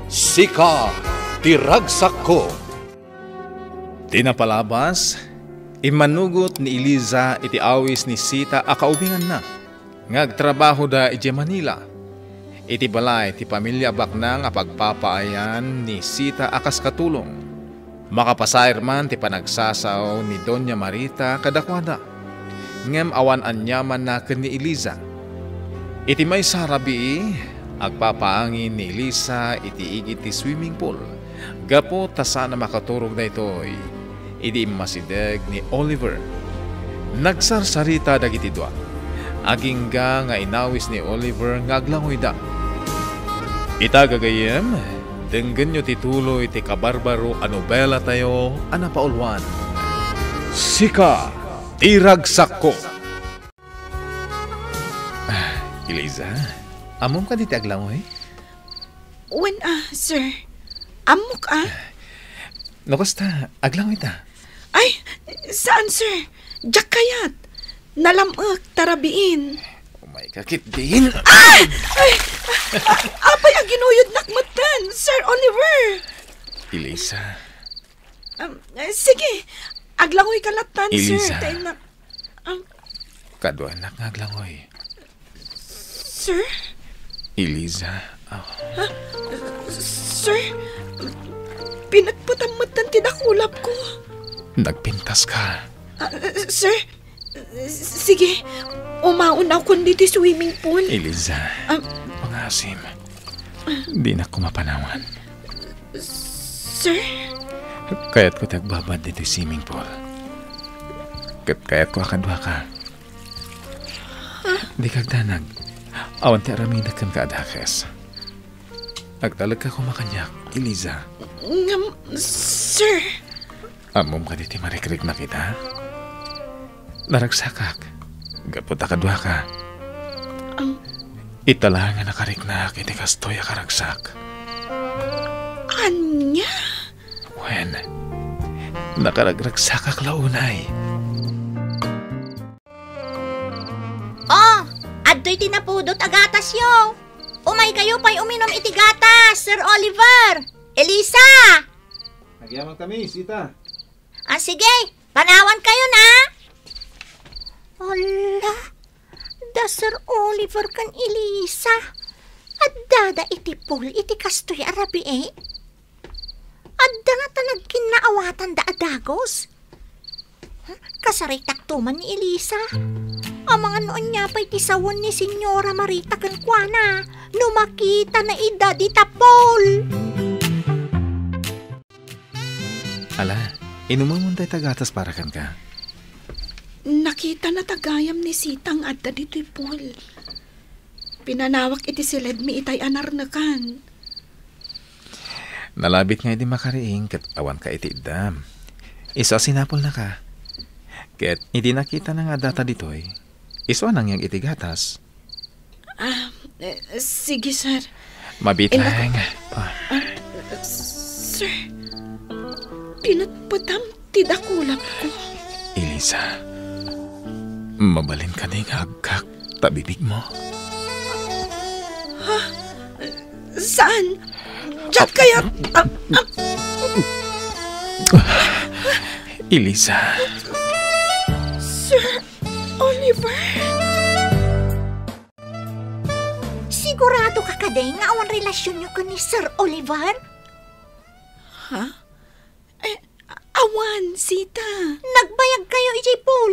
Sika, tiragsak ko. Tinapalabas, imanugot ni Eliza iti awis ni Sita akaubingan na. Ngagtrabaho da iti Manila. Iti balay ti pamilya baknang apagpapaayan ni Sita akas katulong. Makapasayr man ti panagsasaw ni Doña Marita kadakwada. Ngem awan anyaman na ken ni Eliza. Iti may sarabi, agpapaangin ni Eliza iti igit ti swimming pool. Gapo ta sana makaturog na ito'y iti masideg ni Oliver. Nagsarsarita dagiti dua. Agingga nga inawis ni Oliver nga aglangoy da. Itagagayem, denggen nyo tituloy ti kabarbaro a nobela tayo ana paulwan. Sika, tiragsak ko. Eliza, amom ka diti aglangoy? Sir. Amok No, kasta, aglangoy ta. Ay, saan, sir? Diyak kayat. Nalamag, tarabiin. Oh my kakit din. Ay! Apay ang ginuyod nakmatan, Sir Oliver. Eliza. Sige, aglangoy kalatan, Eliza. sir. Tayo na... Kadwa anak nga aglangoy. Sir? Eliza. Sir? Pinagpatamatan tinakulap ko. Nagpintas ka. Sir? Sige, umaon ako dito swimming pool. Eliza, pangasim. Di na ko mapanawan. Sir? Kaya't ko tagbabad dito swimming pool. Kaya't ko akadwa ka. Di kagdanag. Awan ti aramida kan kaadakes. Agtalag ka kumakanyak, Eliza. Sir? Amom ka diti marikrik na kita. Naragsakak. Gapot akadwa ka. Itala nga nakariknak iti kastoy akaragsak. Anya? Wen, nakaragragsakak launay. Adto'y tinapudot agatas yo. Umay kayo pa'y uminom iti gatas, Sir Oliver. Eliza! Nagyamang kami, Sita. Sige, panawan kayo na. Ala, da Sir Oliver kan Eliza. At dada iti pool iti kastoy arabi Adda nga tanag kinaawatan da adagos. Kasaritak tuman ni Eliza. Ang mga noon niya pa'y tisawon ni Senyora Marita Cankwana no makita na ida di tapol. Ala, inumamon tayo tagatas para kan ka. Nakita na tagayam ni Sitang adda dito'y pool. Pinanawak iti silid mi itay anar na kan. Nalabit nga iti makariing kat awan ka iti idam. Isa sinapol na ka. Ket iti nakita na nga data dito'y. Iso nang yang iti gatas. Sige, sir. Mabitlang. Sir, pinatpatam tidakulap ko. Eliza, mabalin ka ni agkak tabibig mo. Ha? Saan? Diyak kaya... Eliza. Sir Oliver? Sigurado ka kaday nga awan relasyon nyo ka ni Sir Oliver? Ha? Awan, Sita. Nagbayag kayo ijay pool.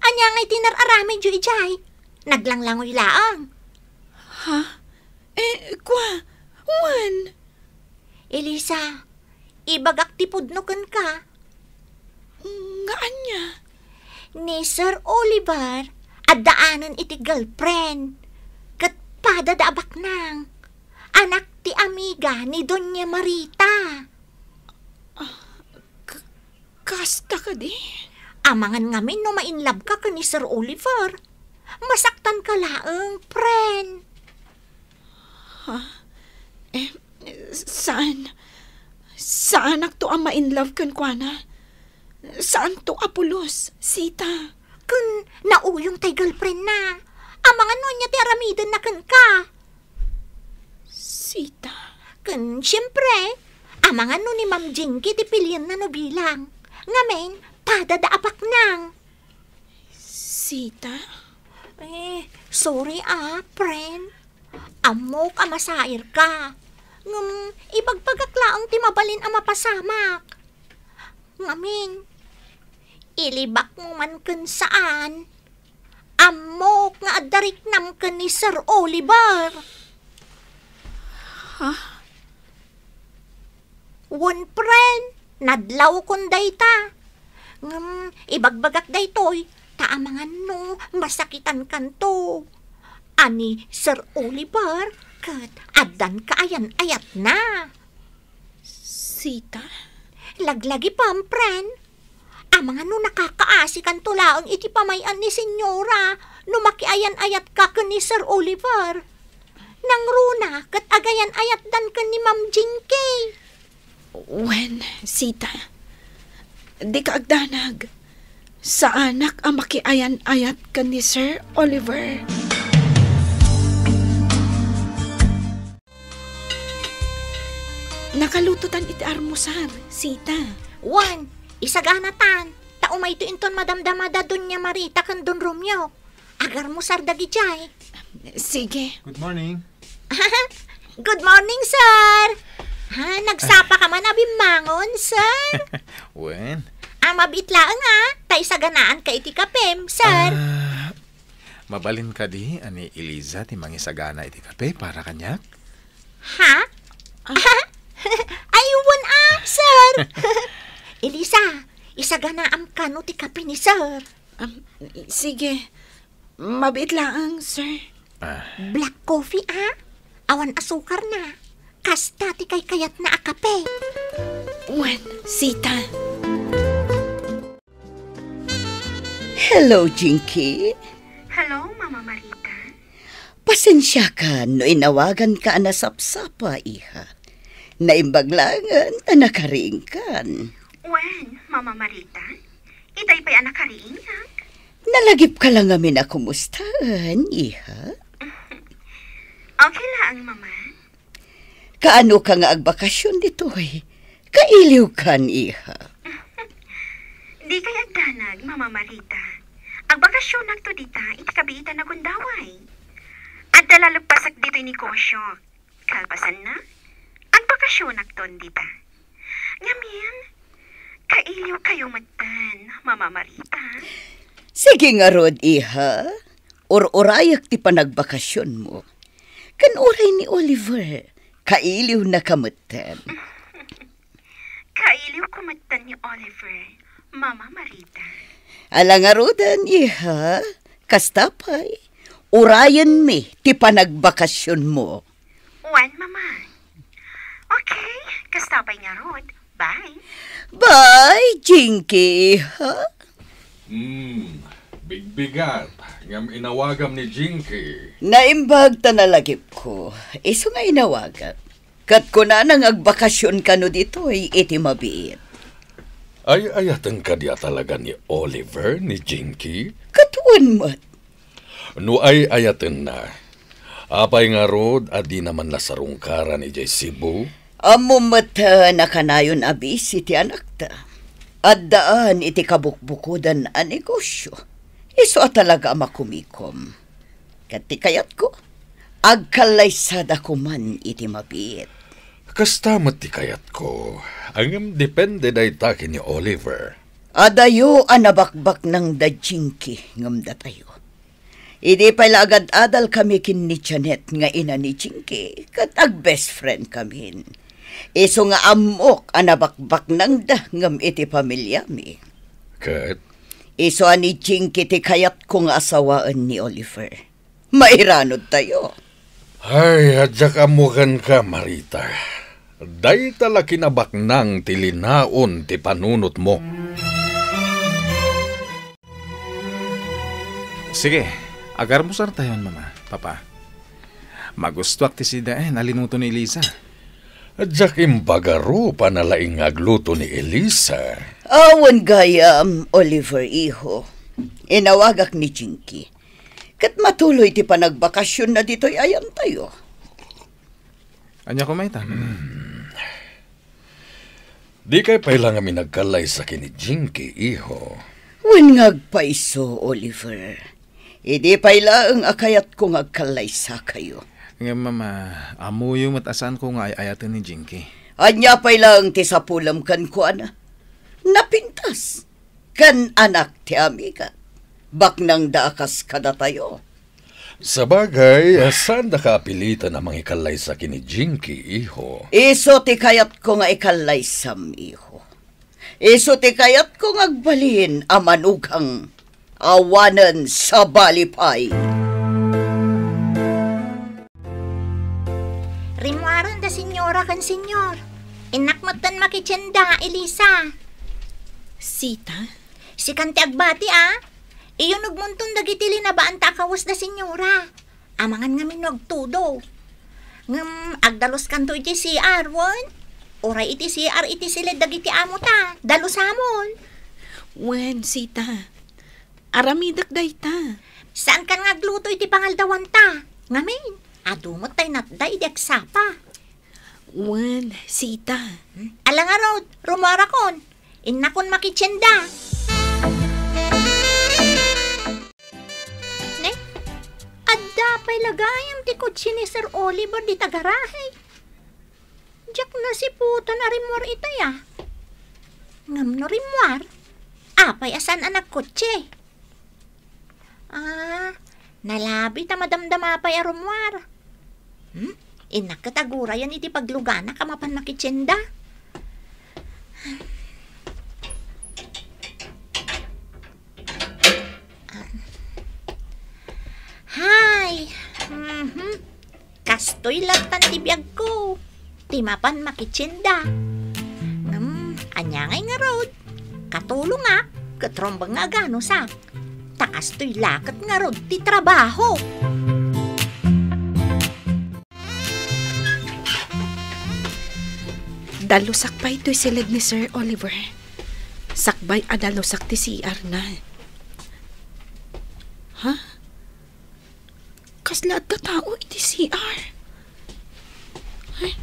Anya nga'y tinararami jo ijay. Naglanglangoy laang. Ha? Wan. Eliza, ibagak tipudno kan ka. Nga anya? Ni Sir Oliver, addaanan iti girlfriend. Kat padadaabak nang. Anak ti amiga ni Doña Marita. Kasta ka di? Amangan ngamin no mainlove ka ni Sir Oliver. Masaktan ka laang, friend. Ha? Saan? Saan ak to ang ma-inlove kan kwa na? Saan to apulos, Sita? Kun nauyong tay girlfriend na. Amangan no niya ti aramidan na kan ka. Sita? Kun, siyempre, amang ano ni Ma'am Jinky ti pilihan na no bilang. Ngamen, padadaapak nang. Sita? Sorry friend. Amo ka masair ka. Ibagpagaklaang ti mabalin ang mapasamak. Ngamin, ilibak mo man kun saan. Amo nga adarik nam kun ni Sir Oliver. Ha? One friend, nadlaw kun dayta. Ibagbagak daytoy, taamangan no, masakitan kanto. Ani Sir Oliver, kat adan kaayan ayat na. Sita? Laglagi pa, friend. Amang ano nakakaasi kan tulaang iti pamayan ni Senyora, no makiayan-ayat ka kan ni Sir Oliver. Nang runa, kat agayan ayat dan kan ni Ma'am Jinky. Wen, Sita, di ka agdanag. Sa anak ang makiayan-ayat ka ni Sir Oliver. Nakalututan iti armusar, Sita. Wan, isaganatan. Taumay to inton madamdamada dun niya Marita kan dun Romeo. Agar mo sardagi jay. Sige. Good morning. Good morning, sir. Nagsapa ka man abimangon, sir. Wen? Ang mabitlaan nga, tay saganaan ka iti kapem, sir. Mabalin ka di, ani Eliza, ti mangisagana iti kape para kanyak? Ha? Ayun sir. Elisa, isaganaam ka no ti kape ni sir. Sige. Mabit lang, sir. Black coffee, awan asukar na. Kasta ti kay kayat na akape. Wen, Sita. Hello, Jinky. Hello, Mama Marita. Pasensya ka no inawagan ka na sapsapa, iha. Naimbaglangan na nakaringkan. Wen, Mama Marita? Itay pa'y anak kariinyak. Nalagip ka lang amin na kumustahan, iha. Okay lang, Mama. Kaano ka nga agbakasyon dito, eh? Kailiw kan, iha. Di kay agdanag, Mama Marita. Ang bakasyon nagto dita, iti kabiitan na gundaway. At dalalagpasak dito ni Kosyo. Kalpasan na, ang bakasyon nagton dita. Ngamin, kailiw kayo matan, Mama Marita. Sige nga, Rod, iha. Urayak ti panagbakasyon mo. Kanuray ni Oliver, kailiw na kamutan. Kailiw kumatan ni Oliver, Mama Marita. Alangarudan, iha. Kastapay, urayan mi ti panagbakasyon mo. Wan, Mama. Okay, kastapay nga, Rod. Bye. Bye, Jinky, iha. Bigbigat. Ngam inawagam ni Jinky. Naimbag ta nalagip ko. Iso nga inawagan. Kat ko na nang agbakasyon ka no dito ay iti mabiit. Ay ayatan ka diya talaga ni Oliver, ni Jinky? Katuan mat. No ay ayatan na. Apay nga Rod, adi naman nasarungkaran ni Jay Cebu. Amo mata na kanayon abis iti anak ta. At daan iti kabukbukudan a negosyo. Iso talaga makumikom. Kati kayat ko, agkalaysada ko man iti mabiit. Kastamat ti kayat ko. Ang depende day takin ni Oliver. Adayo anabakbak ng da Jinky ngam datayo. Idi pala agad adal kami kin ni Janet nga ina ni Jinky, kat ag best friend kami. Iso nga amok anabakbak ng da ngam iti pamilya mi. Kat? Iso ani Jinky ti kayat kong asawaan ni Oliver. Mairanod tayo. Ay, adyak amukan ka, Marita. Day tala kinabak nang tilinaon ti panunot mo. Sige, agar mo sar tayon, Mama, Papa. Magustuak ti sida nalinuto ni Eliza. Adyak imbagaro panalaing agluto ni Eliza. Awan gayam, Oliver, iho. Inawagak ni Jinky. Kat matuloy ti panagbakasyon na dito'y ayan tayo. Anya ko may tanong. Di kay pailang kami nagkalay sa kini Jinky, iho. Wen ngagpaiso, Oliver. Idi paila ang akayat ko ngagkalay sa kayo. Nga mama, amo yung matasan ko nga ayatan ni Jinky. Anya paila ang tisapulam kan ko, ana. Napintas. Kan anak ti amiga. Baknang daakas kada tayo. Sa bagay, saan nakapilitan ang mga ikalay sa kini Jinky, iho? Iso ti kayat ko nga ikalay sam, iho. Iso ti kayat ko ngagbalin amanugang awanan sa balipay. Rimuaron da senyora kan senyor. Inakmatan makitsenda, Elisa. Sita? Si kanti agbati, Iyon nagmuntong dagiti linabaan ta kawas da senyora. Amangan nga minagtudo. Agdalos kanto iti CR, won? Oray iti CR iti silid dagiti amo ta. Dalusamon. Wen, Sita. Aramidak day ta. Saan kan ngagluto iti pangaldawan ta? Ngamin, adumot tayo natday deksapa. Wen, Sita. Alang araw, rumarakon. Inakon makitsenda. Ne? Adda pa'y lagayam ti kutsi ni Sir Oliver di tagarahe. Diyak na si puto na rimwar itay Ngam no rimwar? Apay asan anak kutsi? Nalabi ta madamdama pa'y arumwar. Inak katagura yan iti paglugana kamapan makitsenda. Hay! Kastoy latan ti biyag ko. Timapan makitsenda. Anyangay nga road. Katulong katrombang nga gano sak. Takastoy lakat nga road ti trabaho. Dalusak pa ito'y silid ni Sir Oliver. Sakbay dalusak ti CR na. Ha? Kaslaat ka tao iti CR. Ay.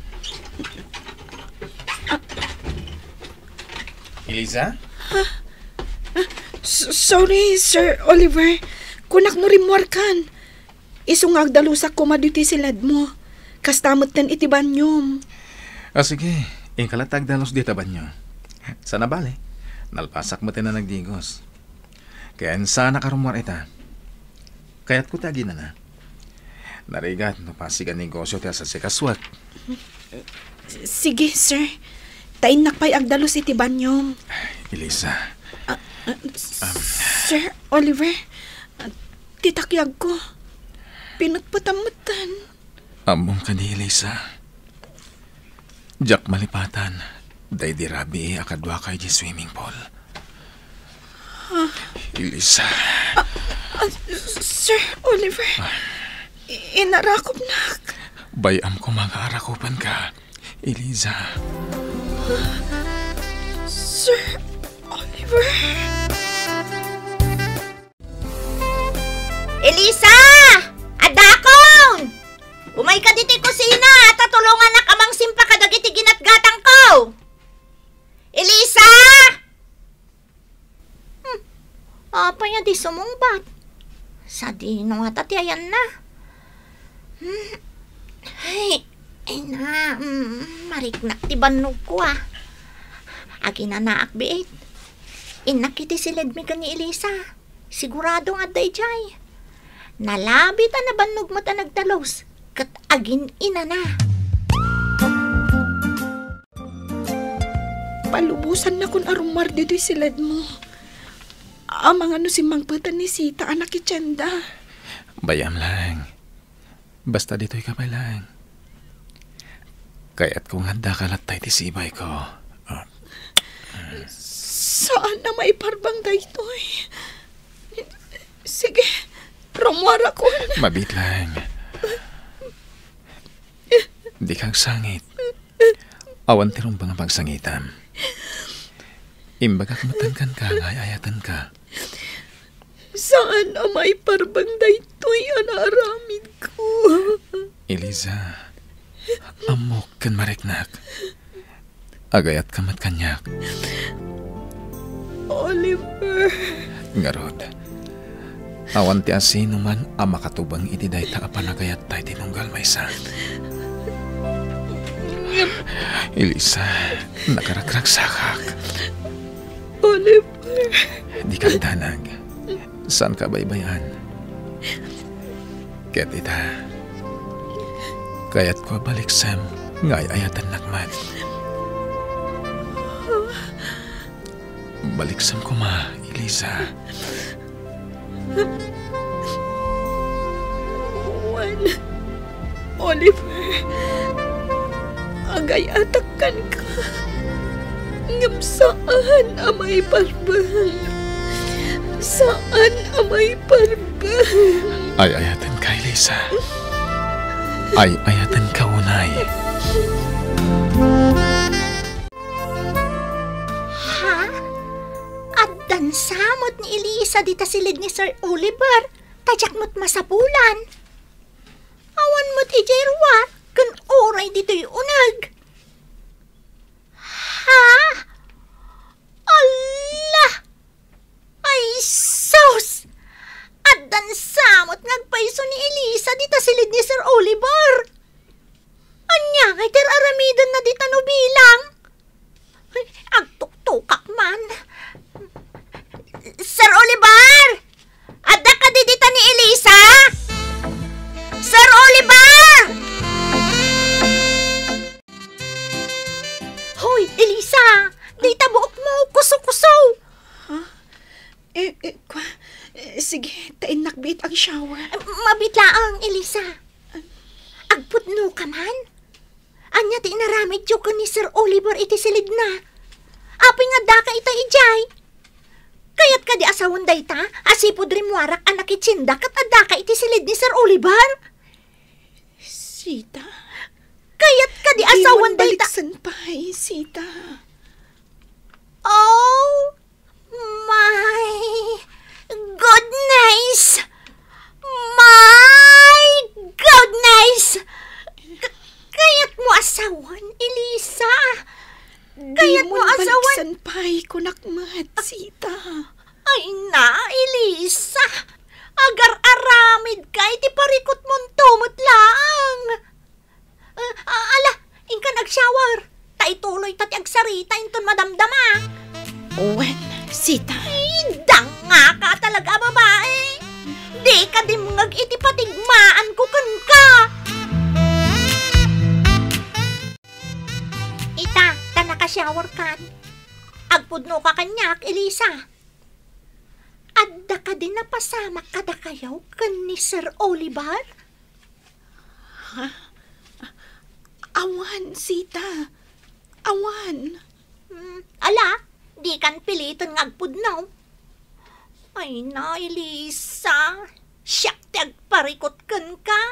Eliza? Sorry, Sir Oliver. Kunak no rimwarkan. Isungag dalusak ko maduti silad mo. Kastamot tan iti banyom. Sige. Ingkalatag dalos dita banyo. Sana bale. Nalpasak mo na nagdigos. Kaya sana karumwar ita. Kaya't ko tagi na. Narigat, napasigan negosyo tiya sa sikaswat. Sige, sir. Tain nakpay agdalos iti banyom. Elisa. Sir Oliver, titakyag ko. Pinagpatamutan. Among ka ni Elisa. Jack malipatan. Day di rabi akadwa kay di swimming pool. Elisa. Sir Oliver, inarakop na. Bayam ko mag-aarakupan ka, Elisa. Sir Oliver. Elisa! Adakon! Umay ka diti kusina at tatulungan na kamang simpa ka dagiti ginatgatang ko! Elisa! Apay nga di sumungbat. Sa dino nga tatiayan na. Ay na, mariknak ti banog ko Agi na naakbiit. Inakiti silid mi ka ni Elisa. Sigurado nga day jay. Nalabit na banog mo ta nagdalos. Kat agin ina na. Palubusan na kun arumar dito'y silad mo. Amang ano si mangpatan ni Sita anak ityanda. Bayam lang. Basta dito'y kapay lang. Kaya't kung handa ka latay ti sibay ko. Saan na maiparbang daytoy? Sige, rumwara ko. Mabit lang. Di kang sangit. Awan tirong bang pagsangitam. Imbaga kamatankan ka, ayatan ka. Saan na maiparbang daytoy anaramid ko? Eliza, Amok kan mariknak. Agayat kamat kanyak. Oliver. Ngarod. Awan ti asino man ang makatubang iti dayta apan agayat tayo tinunggal maysa. Elisa, nakarakragsakak. Oliver. Di ka danag. Saan ka baybayan? Ket ita. Kayat ko baliksam ngay ayatan nakman. Baliksam ko ma, Elisa. Juan. Oliver. Agayatakan ka. Ngam saan amay barbal? Saan amay barbal? Ay ayatan ka, Elisa. Ay ayatan ka unay. Ha? At dansamot ni Elisa dita silid ni Sir Oliver. Tajak mo't masapulan. Awan mo't ijerwa. Kan oray dito'y unag. Ha? Allah! Ay, sus! At dansamot nagpaiso ni Elisa dita silid ni Sir Oliver. Anya, ngay aramidon na dita no bilang. Ay, agtuktukak man. Sir Oliver! Adda ka di dita ni Elisa? Sir Oliver! Hoy, Elisa! Dita buok mo, kuso-kuso! Sige, tain nakbit ang shower. Mabitlaang, Elisa. Agputno ka man? Anya ti inaramid yung ni Sir Oliver iti silid na. Apay nga daka ita ijay. Kayat ka di asawan dayta, asipod rimwarak anak itsindak at adaka iti silid ni Sir Oliver. Sita. Kayat ka di asawan dayta. Baliksan pa, Sita. Oh my goodness! My goodness! Kayat mo asawan, Elisa. Kayat mo asawan. Baliksan pa, kunakmat, Sita. Ay na, Elisa. Agar-aramid ka, iti parikot mong tumot lang. Ala, inka nag-shower. Taituloy tati agsarita inton madamdama. Wen, Sita. Dang nga ka talaga, babae. Di ka dimngag iti patigmaan ko kan ka. Ita, ta naka-shower kan. Agpudno ka kanyak, Elisa. Adda ka din napasama kada kayaw kan ni Sir Oliver? Awan, Sita. Awan. Ala, di kan piliton ngagpudno. Ay na, Elisa. Siyak ti agparikot kan ka.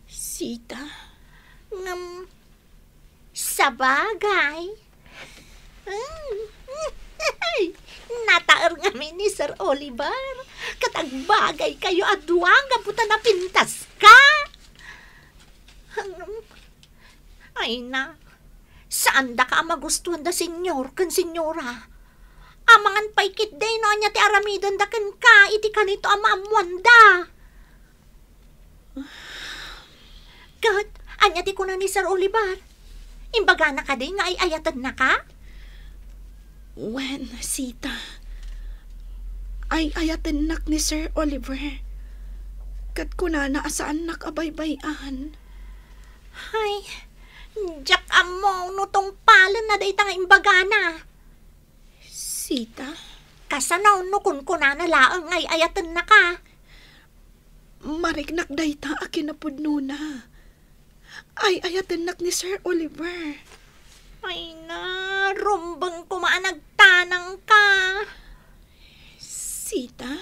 Sita. Sabagay. Nataer nga ni Sir Oliver. Katagbagay kayo aduang kaputa na pintas ka. Ay na. Saan da ka magustuhan da senyor kan senyora? Amangan paikit day no anya ti aramidan da kan ka iti kanito amamuan da. God, anya ti kuna ni Sir Oliver. Imbaga na ka day nga ay ayatan na ka? Wen, Sita. Ay ayatan nak ni Sir Oliver. Kat kuna na asaan nakabaybayan. Ay, jak amo nutong palan na day tanga imbaga na. Sita. Kasanaw no kun kuna na laang ay ayatan na ka. Mariknak dayta akin na pudno na. Ay ayatan nak ni Sir Oliver. Ay na, rumbang kumaanagtanang ka. Sita.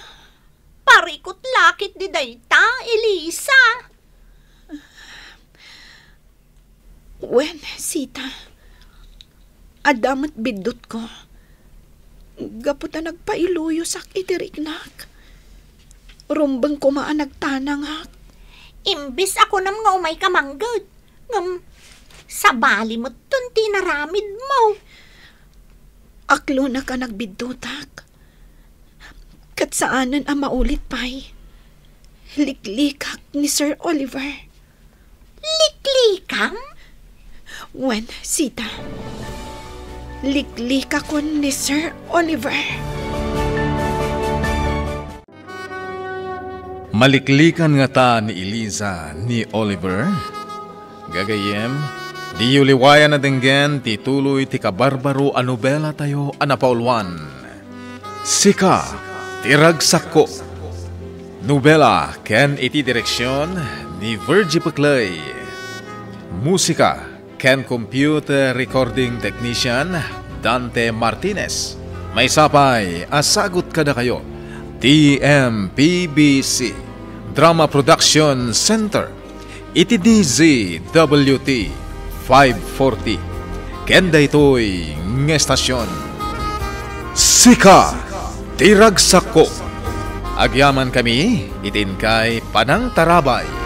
Parikot lakit di dayta, Elisa. Wen, Sita. Adamat bidot ko. Gaputa nagpailuyo sak itiriknak. Rumbang kumaan nagtanang hak. Imbis ako nam nga umay kamanggod. Sa bali mo ton tinaramid mo. Aklo na ka nagbidutak. Kat saanan ang maulit pa'y. Liklikak ni Sir Oliver. Liklikam? Wen, Sita. Liklikak ko ni Sir Oliver. Maliklikan nga ta ni Eliza ni Oliver. Gagayem, di uliwayan na denggen ti tuloy ti kabarbaro a nobela tayo anapaulwan. Sika, tiragsak ko. Nobela ken iti direksyon ni Virgie Paclay. Musika ken computer recording technician Dante Martinez. May sapay, asagot kada kayo. TMPBC Drama Production Center. Iti DZWT 540. Kenda ito'y ng estasyon. Sika, tiragsak ko. Agyaman kami, itin kay Panang Tarabay.